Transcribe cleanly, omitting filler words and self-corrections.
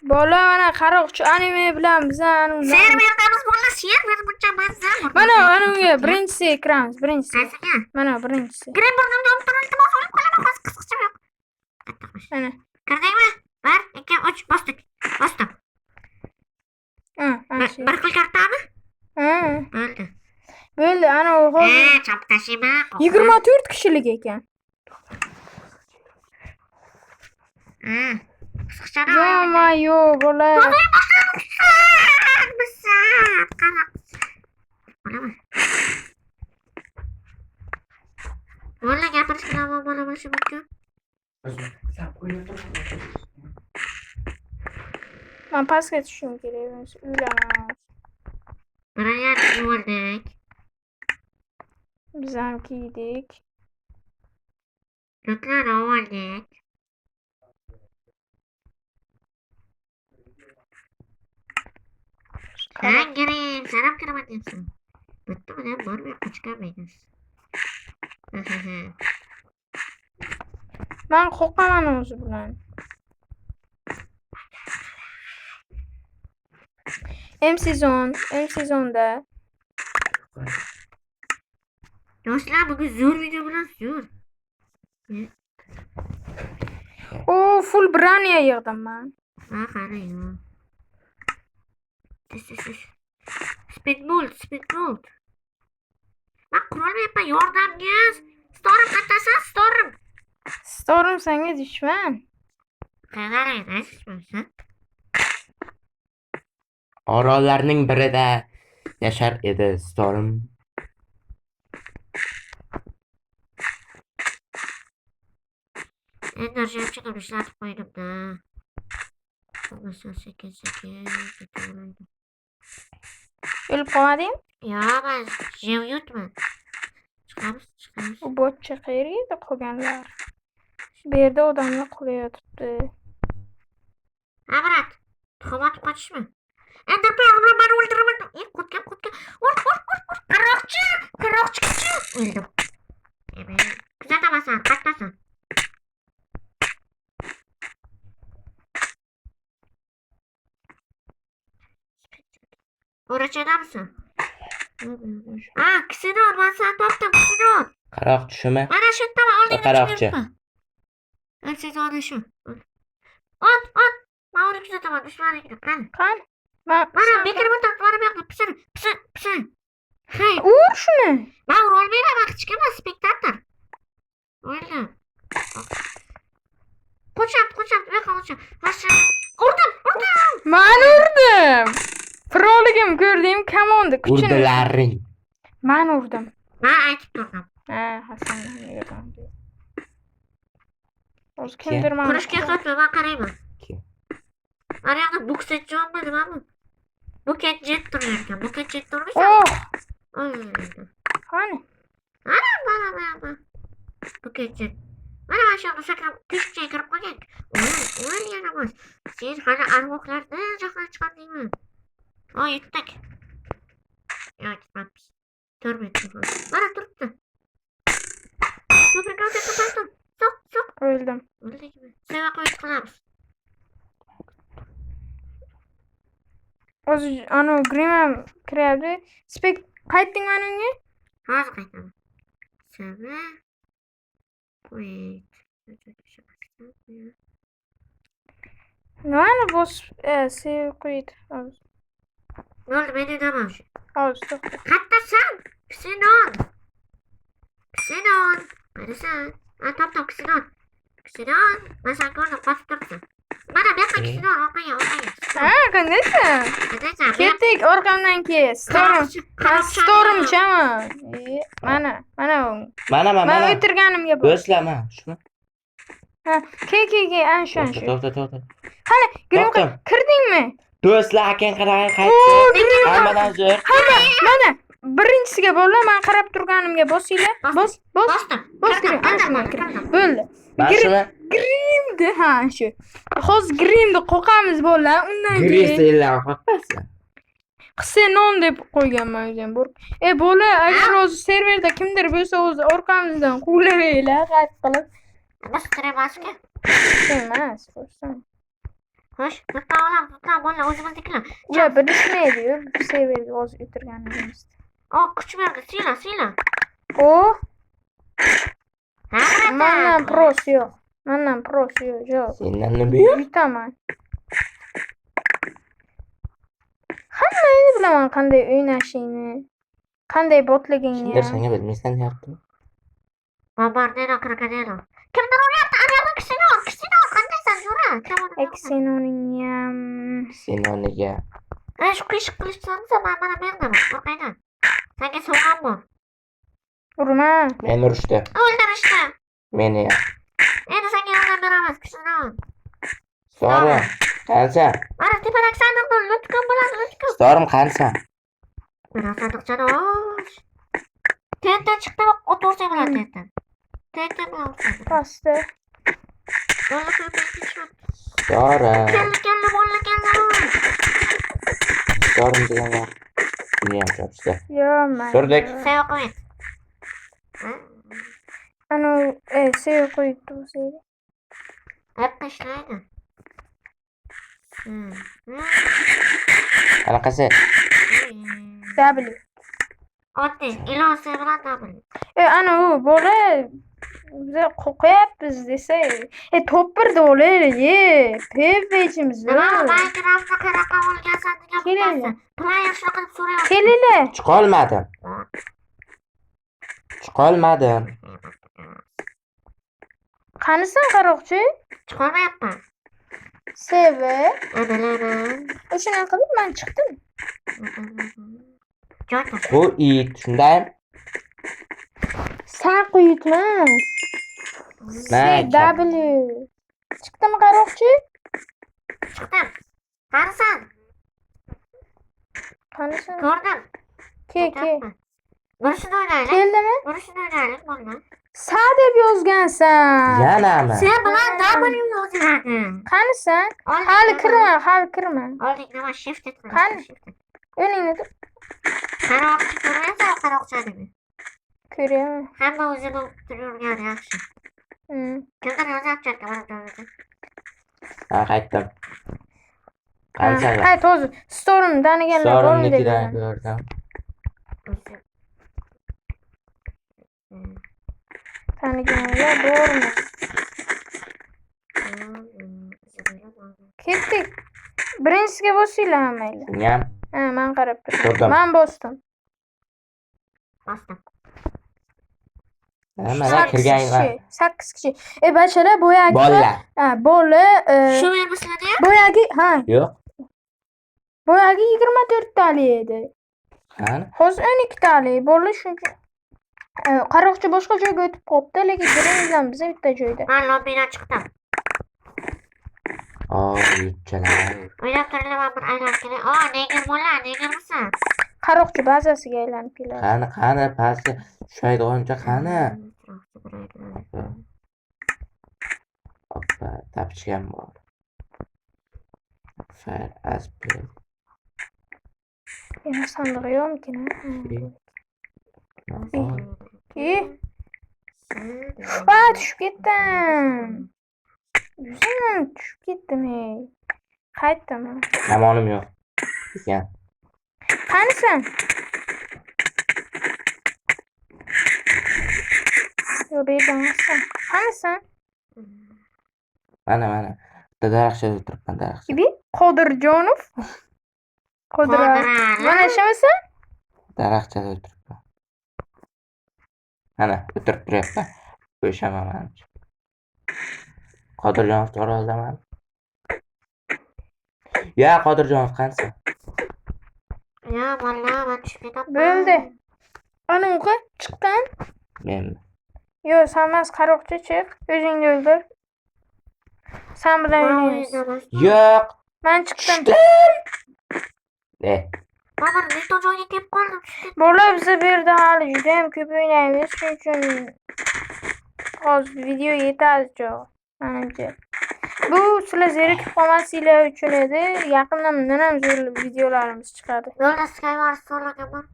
Bola mana qaroqchi anime bilan bizani Serverdamiz bola server buncha mazza. mana unga birinchisi kiramiz, birinchisi. Qaysiga? Mana birinchisi. Green burnimni olib turib iltimos olib qolaman, hozir qisqacham yo'q. Mana. Kirdingmi? 1 2 3 bosdik. Bosdim. Ana shu. Bir xil kartami? Ha. Bo'ldi. Bo'ldi, ana u hozir Chop tashima. 24 kishilik ekan. Qisqachani. Yo, bola. Bola gapirish bilan muammo bo'lishi mumkin. Men pastga tushishim kerak emas, uylanaman. Biroyar yuvardik. Biz ham kiydik. Yurtlar oldik. Sen gireyim, sen kiraman diyorsun. Bitti mi lan? Var mı? Çıkamayız. Men qo'rqaman o'zi bilan. M sezonda Do'stlar, bugün zo'r video bilan zo'r. o full braniya yig'dim men. Ha, qarang. Speedbolt. Ben qurolmayapman, yordamga. Storm qatasan, Storm. Storm senga dushman. Qarang, aytishmaysan. Orollarning birida yashar edi Storm. Enerjim chiqib ishlatib qo'ydim-da. 8. O'lib qolmading? Yo'q, men jev yutman. Chiqamiz. U botcha qayerga qolganlar? Bu yerda odamlar qolayotibdi. Amrat, tuxum otib qochishmi? Enderpearl bilan meni o'ldiraman. Qo'tgan. Ur. Qaroqchi kichi. O'ldim. Kuzataman, qaytasan. O'rachadamisan? Ksenor, men seni topdim, Ksenor. Qaroq tushimi? Mana shu yerdaman, oldingda Qaroqchi. Men sezoni shu. Ot. Men uni kuzataman, dushmanlikni. Qani? Mana bekirib o'tiribdi, mana bu yoqda pisa. Hey, Ur shuni. men urolmayman, men hech kimman, spektator. O'ldim. Qo'cham, bu yoqqa qo'cham. Urdim. Men urdim. Proligim ko'rdim, komandı kuchini. Urdilaring. Men urdim. Men aytib turdim. Hasan yig'dim. O'zi kimdir men. Kurashga qotma, men qarayman. Mana yoqda buksetjonmi, nimami? Buket jet turar ekan. Buket jet turmaysan? Qani? Mana. Buket jet. Mana shu yoqda sakrab teshikchaga kirib qolgan. O'l yana bos. Sen hali arvohlarni joqdan chiqardingmi? Yetdik. Yo'q, ketmabmiz. Turmayapti. Mana turibdi. Ko'prikni o'tib. Soq. O'ldim. O'ldikmi? Seva qo'yib qilamiz. O'zi ana Grimam kiryapti. Spek qaytding mana unga? Hozir qaytaman. Seva qo'yib. Nimani bosib sev qo'ydi. Bo'ldi, men udaman shu. Hozir to'xta. Qattasan? Ksenon. Qarasan. Top, Ksenon. Men seni ko'rdim, qotib turibsan. Mana bu yoqqa Ksenon, orqaga. Qandaysan? Qarasan. Ketdik, orqamdan kel. Stormchaman. Mana. Mana. Men o'tirganimga bor. O'slama, shuni. Ke, ana shu. To'xta. Qani, Grim To'xta. kirdingmi? Do'stlar, akan qarang, qaytdi. Hammadan zo'r. Mana birinchisiga bo'ldi, men qarab turganimga bosinglar. Bos. Bosdim. Ana shunday kir. Bo'ldi. Mana shuni Grimdi, shu. Hozir Grimni qo'qamiz bo'ldi, undan keyin Grislar qo'ypasan. Xenon deb qo'yganman o'zim. Bola, agar o'zi serverda kimdir bo'lsa, o'zi orqamizdan quvlaylar, qayt qilib. Bas kiremaski. Emas, bo'lsin. Hoş, tutma oğlum, tutma. Bolla o'zimiznikilar. Ya bilishmaydi bu serverga hozir o'tirganligimizda. Kuch berdi. Siyla. O Ha, mandan pros yo'q. Mandan pros yo'q. Sendan nima yo'q? Yutaman. Hammayni bilaman qanday o'ynashingni. Qanday botligingni. Kimdir senga bilmaysan deyapti. Bombardino krokodilo. Kimdir uryapti? Anavi Ksenon. Qandaysan, Jo'ra? Eksenoningam. Sen o'rniga. Shu qiyshiq qilishsangiz mana berdim. Qo'rqaydan. Senga sovg'am bor. Urma. Men urishdi. O'ldirishdi. Meni. Endi senga yordam beramiz, Ksenon. Storim. Qansan? Mana tepadak sandiqda lutkum bo'ladi, lutkum. Storim qansan? Mana sandiqchani och. Tentdan chiqdi, o'tirsang bo'ladi tentdan. Tentdan bilan o'tiradi. Pastda. Bolla ko'pincha Storim. Kella bolla kella. Storim degan gap. Dunyam chopishdi. Yo'q. Turdik. Sen o'qiyt. Anu sev qo'yibdi bu seri. Hep ishlaydi. Qanaqasi? W. Oddiy, iloji bilan double. Ana u bola biza qo'yapmiz desa. Top 1'da o'laylik. PvP'chimiz. Nima Minecraft'da qanaqa bo'lgansan degan Kelinglar. bo'lsa. Player shunaqa deb so'rayapti. Kelinglar. Chiqolmadim. Qanisan qaroqchi? Chiqolmayapman. Seve. Adalarım. O'shanaqa qilib men chiqdim. Joyda. Bu it, shundaymi? Sen qo'yitmas. W. Chiqdimi qaroqchi? Chiqdim. Qarisan. Qanisan? Ko'rdim. Ke. Burishini o'ynaylik. Keldimi? Burishini o'ynaylik bo'ldi. Sa deb yozgansan. Yanami? Sen bilan W yoziladi. Qanisan? Hali kirma. Olding nima shift et. Qani? O'ningni tur. Qaroqchi ko'rmaysan, qaroqchi adimi. Ko'raman. Hamma o'zini turgan yaxshi. Kimdir yozyapti mana joyida. Ha, qaytdim. Qansan? Hayt hozir storim taniganlar bormi deb. Storimnikidan ko'rdim. Taniganlar bormi? Ketdik. Birinchisiga bosinglar hammanglar. Sengam Ha, men qarab Turdim. turdim. Men bosdim. Bosdim. mana kirganlar. 8 kishi. Bachalar boyagi. Bolla. Ha, bola. Shu vermaslarda ham? Boyagi, ha. Yo'q. Boyagi 24 tali edi. Qani? Hozir 12 tali. Bola shuncha. Qaroqchi boshqa joyga o'tib qopti, lekin biringizdan biz bitta joyda. Men lobbidan chiqdim. Yutchalar. O'ylab turinglar, men bir aylanib kelay. Neger bola, negermisan? Qaroqchi bazasiga aylanib keladi. Qani, pastga tushaydigancha qani? Hoppa, tapchigam bor. Fire as play. Yana sandiq yo'qmikin? Tushib ketdim. Yuzimdan tushib ketdim. Qaytdim. Zamonim yo'q. Ekan. Qanisan? Yo'q, bu yerda emassan. Qanisan? Mana. Bitta daraxtda o'tiribman, daraxtda. Gibi? Qodirjonov. Mana shimisan? Daraxtda o'tiribman. Mana, o'tirib turyapman. Bo'shaman menimcha. Qodirjonov oroldaman. Ya, Qodirjonov qansan? Ya, bola, men tushib ketdim. Bo'ldi. Ana o'qi chiqqan. Menmi? Yo'q, sen emas, qaroqchi chiq. O'zingni o'ldir. Sen bilan o'ynaymiz. Yo'q. Men chiqdim. Mana neto joyga kelib qoldim. Bola biza bu yerda hali juda ham ko'p o'ynaymiz. Shuning uchun hozir video yetadi jo'q. Menimcha. Bu sizlar zerikib qolmasinglar uchun edi. Yaqinda bundan ham zo'r videolarimiz chiqadi. Yo'lda Skywars so'rlaganman.